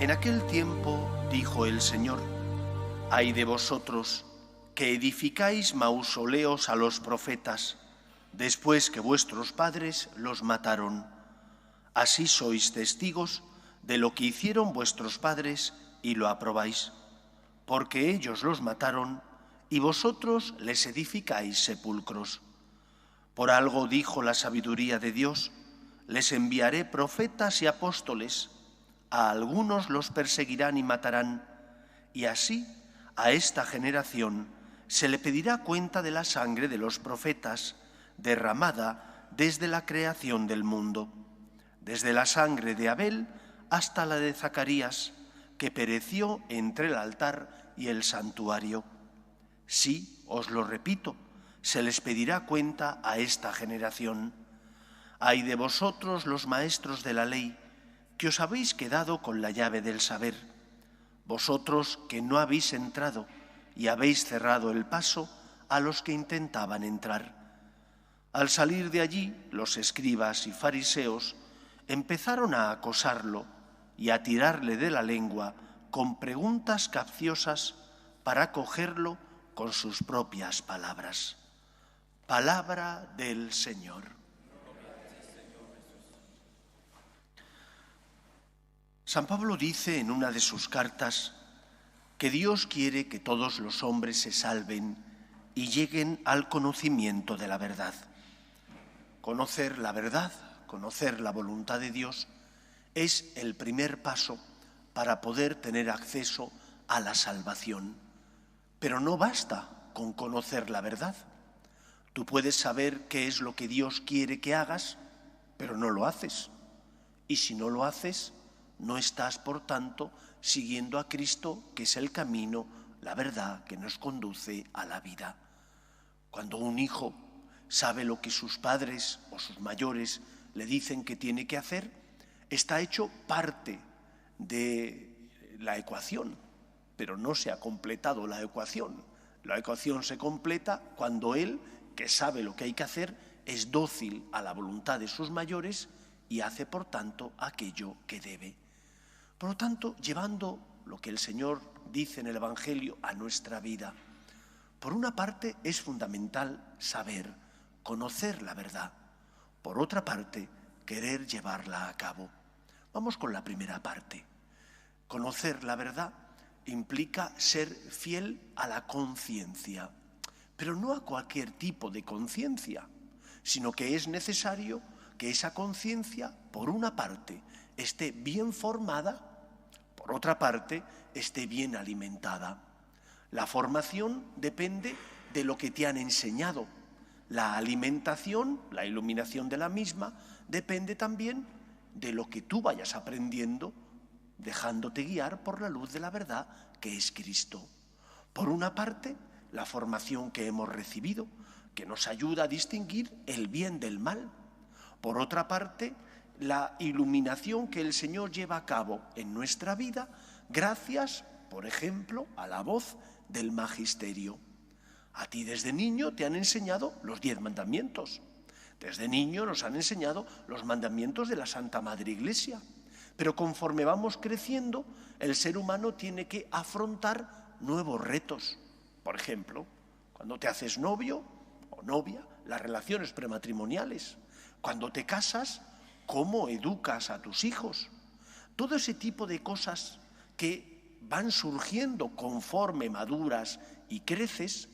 En aquel tiempo dijo el Señor: «Ay de vosotros, que edificáis mausoleos a los profetas, después que vuestros padres los mataron. Así sois testigos de lo que hicieron vuestros padres y lo aprobáis, porque ellos los mataron y vosotros les edificáis sepulcros. Por algo dijo la sabiduría de Dios: les enviaré profetas y apóstoles, a algunos los perseguirán y matarán, y así a esta generación se le pedirá cuenta de la sangre de los profetas, derramada desde la creación del mundo, desde la sangre de Abel hasta la de Zacarías, que pereció entre el altar y el santuario. Sí, os lo repito, se les pedirá cuenta a esta generación. Ay de vosotros los maestros de la ley, que os habéis quedado con la llave del saber, vosotros que no habéis entrado y habéis cerrado el paso a los que intentaban entrar. Al salir de allí, los escribas y fariseos empezaron a acosarlo y a tirarle de la lengua con preguntas capciosas para cogerlo con sus propias palabras. Palabra del Señor. San Pablo dice en una de sus cartas que Dios quiere que todos los hombres se salven y lleguen al conocimiento de la verdad. Conocer la verdad, conocer la voluntad de Dios, es el primer paso para poder tener acceso a la salvación. Pero no basta con conocer la verdad. Tú puedes saber qué es lo que Dios quiere que hagas, pero no lo haces. Y si no lo haces, no estás, por tanto, siguiendo a Cristo, que es el camino, la verdad que nos conduce a la vida. Cuando un hijo sabe lo que sus padres o sus mayores le dicen que tiene que hacer, está hecho parte de la ecuación, pero no se ha completado la ecuación. La ecuación se completa cuando él, que sabe lo que hay que hacer, es dócil a la voluntad de sus mayores y hace, por tanto, aquello que debe. Por lo tanto, llevando lo que el Señor dice en el Evangelio a nuestra vida, por una parte es fundamental saber, conocer la verdad. Por otra parte, querer llevarla a cabo. Vamos con la primera parte. Conocer la verdad implica ser fiel a la conciencia, pero no a cualquier tipo de conciencia, sino que es necesario que esa conciencia, por una parte, esté bien formada, por otra parte, esté bien alimentada. La formación depende de lo que te han enseñado. La alimentación, la iluminación de la misma, depende también de lo que tú vayas aprendiendo, dejándote guiar por la luz de la verdad, que es Cristo. Por una parte, la formación que hemos recibido, que nos ayuda a distinguir el bien del mal. Por otra parte, la iluminación que el Señor lleva a cabo en nuestra vida, gracias, por ejemplo, a la voz del magisterio. A ti desde niño te han enseñado los 10 mandamientos. Desde niño nos han enseñado los mandamientos de la Santa Madre Iglesia. Pero conforme vamos creciendo, el ser humano tiene que afrontar nuevos retos. Por ejemplo, cuando te haces novio o novia, las relaciones prematrimoniales. Cuando te casas, ¿cómo educas a tus hijos? Todo ese tipo de cosas que van surgiendo conforme maduras y creces,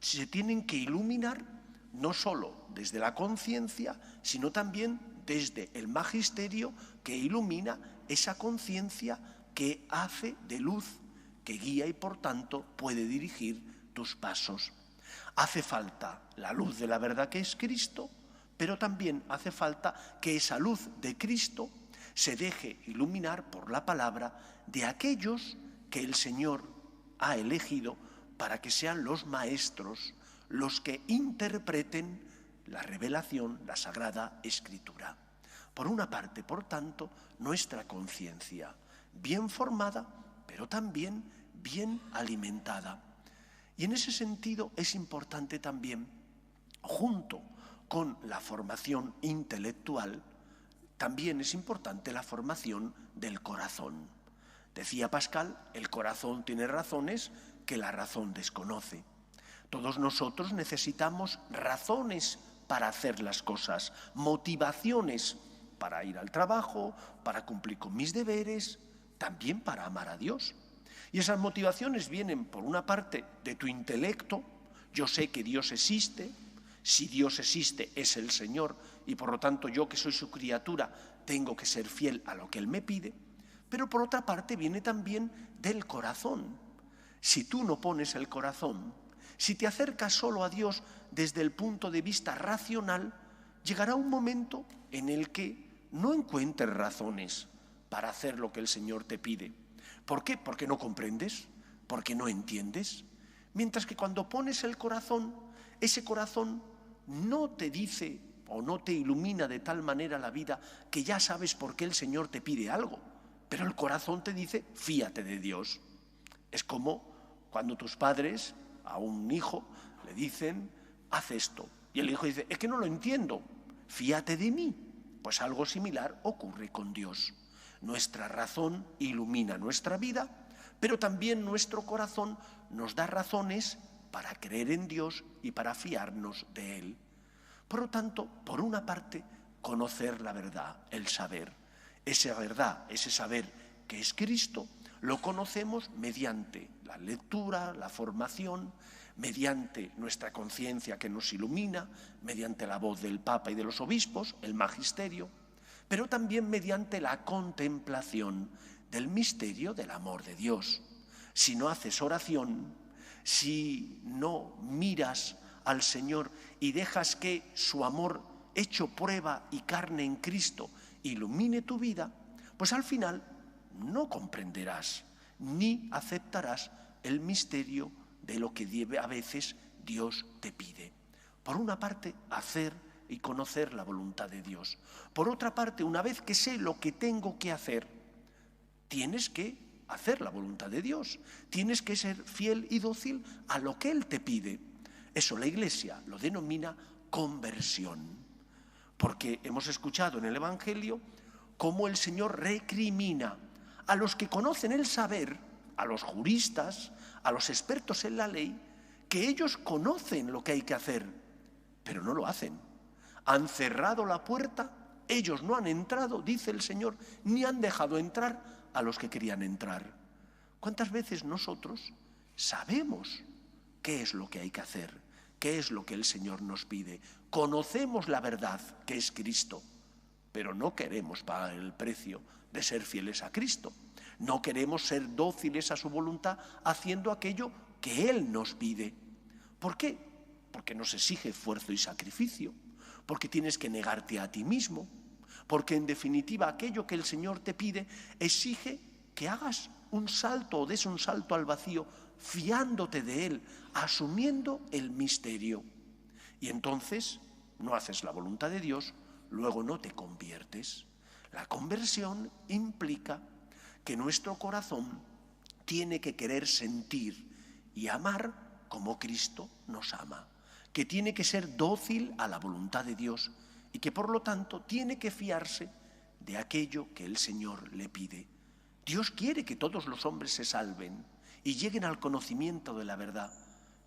se tienen que iluminar no solo desde la conciencia, sino también desde el magisterio que ilumina esa conciencia que hace de luz, que guía y por tanto puede dirigir tus pasos. Hace falta la luz de la verdad, que es Cristo, pero también hace falta que esa luz de Cristo se deje iluminar por la palabra de aquellos que el Señor ha elegido para que sean los maestros, los que interpreten la revelación, la Sagrada Escritura. Por una parte, por tanto, nuestra conciencia, bien formada, pero también bien alimentada. Y en ese sentido es importante también, junto con la formación intelectual, también es importante la formación del corazón. Decía Pascal, el corazón tiene razones que la razón desconoce. Todos nosotros necesitamos razones para hacer las cosas, motivaciones para ir al trabajo, para cumplir con mis deberes, también para amar a Dios. Y esas motivaciones vienen, por una parte, de tu intelecto. Yo sé que Dios existe. Si Dios existe, es el Señor, y por lo tanto yo, que soy su criatura, tengo que ser fiel a lo que Él me pide. Pero por otra parte viene también del corazón. Si tú no pones el corazón, si te acercas solo a Dios desde el punto de vista racional, llegará un momento en el que no encuentres razones para hacer lo que el Señor te pide. ¿Por qué? Porque no comprendes, porque no entiendes. Mientras que cuando pones el corazón, ese corazón no te dice o no te ilumina de tal manera la vida que ya sabes por qué el Señor te pide algo. Pero el corazón te dice, fíate de Dios. Es como cuando tus padres a un hijo le dicen, haz esto. Y el hijo dice, es que no lo entiendo, fíate de mí. Pues algo similar ocurre con Dios. Nuestra razón ilumina nuestra vida, pero también nuestro corazón nos da razones para creer en Dios y para fiarnos de Él. Por lo tanto, por una parte, conocer la verdad, el saber. Esa verdad, ese saber que es Cristo, lo conocemos mediante la lectura, la formación, mediante nuestra conciencia que nos ilumina, mediante la voz del Papa y de los obispos, el magisterio, pero también mediante la contemplación del misterio del amor de Dios. Si no haces oración, si no miras al Señor y dejas que su amor hecho prueba y carne en Cristo ilumine tu vida, pues al final no comprenderás ni aceptarás el misterio de lo que a veces Dios te pide. Por una parte, hacer y conocer la voluntad de Dios. Por otra parte, una vez que sé lo que tengo que hacer, tienes que hacer la voluntad de Dios. Tienes que ser fiel y dócil a lo que Él te pide. Eso la Iglesia lo denomina conversión. Porque hemos escuchado en el Evangelio cómo el Señor recrimina a los que conocen el saber, a los juristas, a los expertos en la ley, que ellos conocen lo que hay que hacer, pero no lo hacen. Han cerrado la puerta, ellos no han entrado, dice el Señor, ni han dejado entrar a los que querían entrar. ¿Cuántas veces nosotros sabemos qué es lo que hay que hacer? ¿Qué es lo que el Señor nos pide? Conocemos la verdad, que es Cristo, pero no queremos pagar el precio de ser fieles a Cristo. No queremos ser dóciles a su voluntad haciendo aquello que Él nos pide. ¿Por qué? Porque nos exige esfuerzo y sacrificio, porque tienes que negarte a ti mismo, porque en definitiva aquello que el Señor te pide exige que hagas un salto o des un salto al vacío, fiándote de Él, asumiendo el misterio. Y entonces no haces la voluntad de Dios, luego no te conviertes. La conversión implica que nuestro corazón tiene que querer sentir y amar como Cristo nos ama, que tiene que ser dócil a la voluntad de Dios y que por lo tanto tiene que fiarse de aquello que el Señor le pide. Dios quiere que todos los hombres se salven y lleguen al conocimiento de la verdad,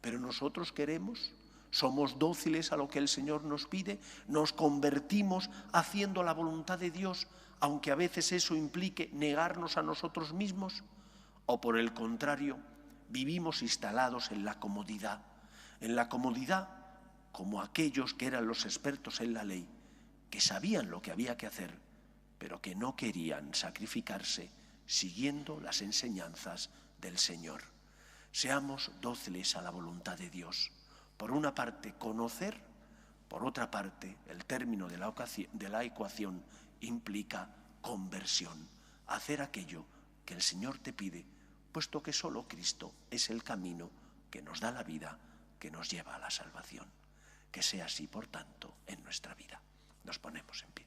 pero nosotros queremos, somos dóciles a lo que el Señor nos pide, nos convertimos haciendo la voluntad de Dios, aunque a veces eso implique negarnos a nosotros mismos, o por el contrario, vivimos instalados en la comodidad como aquellos que eran los expertos en la ley, que sabían lo que había que hacer, pero que no querían sacrificarse siguiendo las enseñanzas del Señor. Seamos dóciles a la voluntad de Dios. Por una parte, conocer, por otra parte, el término de la ecuación implica conversión, hacer aquello que el Señor te pide, puesto que solo Cristo es el camino que nos da la vida, que nos lleva a la salvación. Que sea así, por tanto, en nuestra vida. Nos ponemos en pie.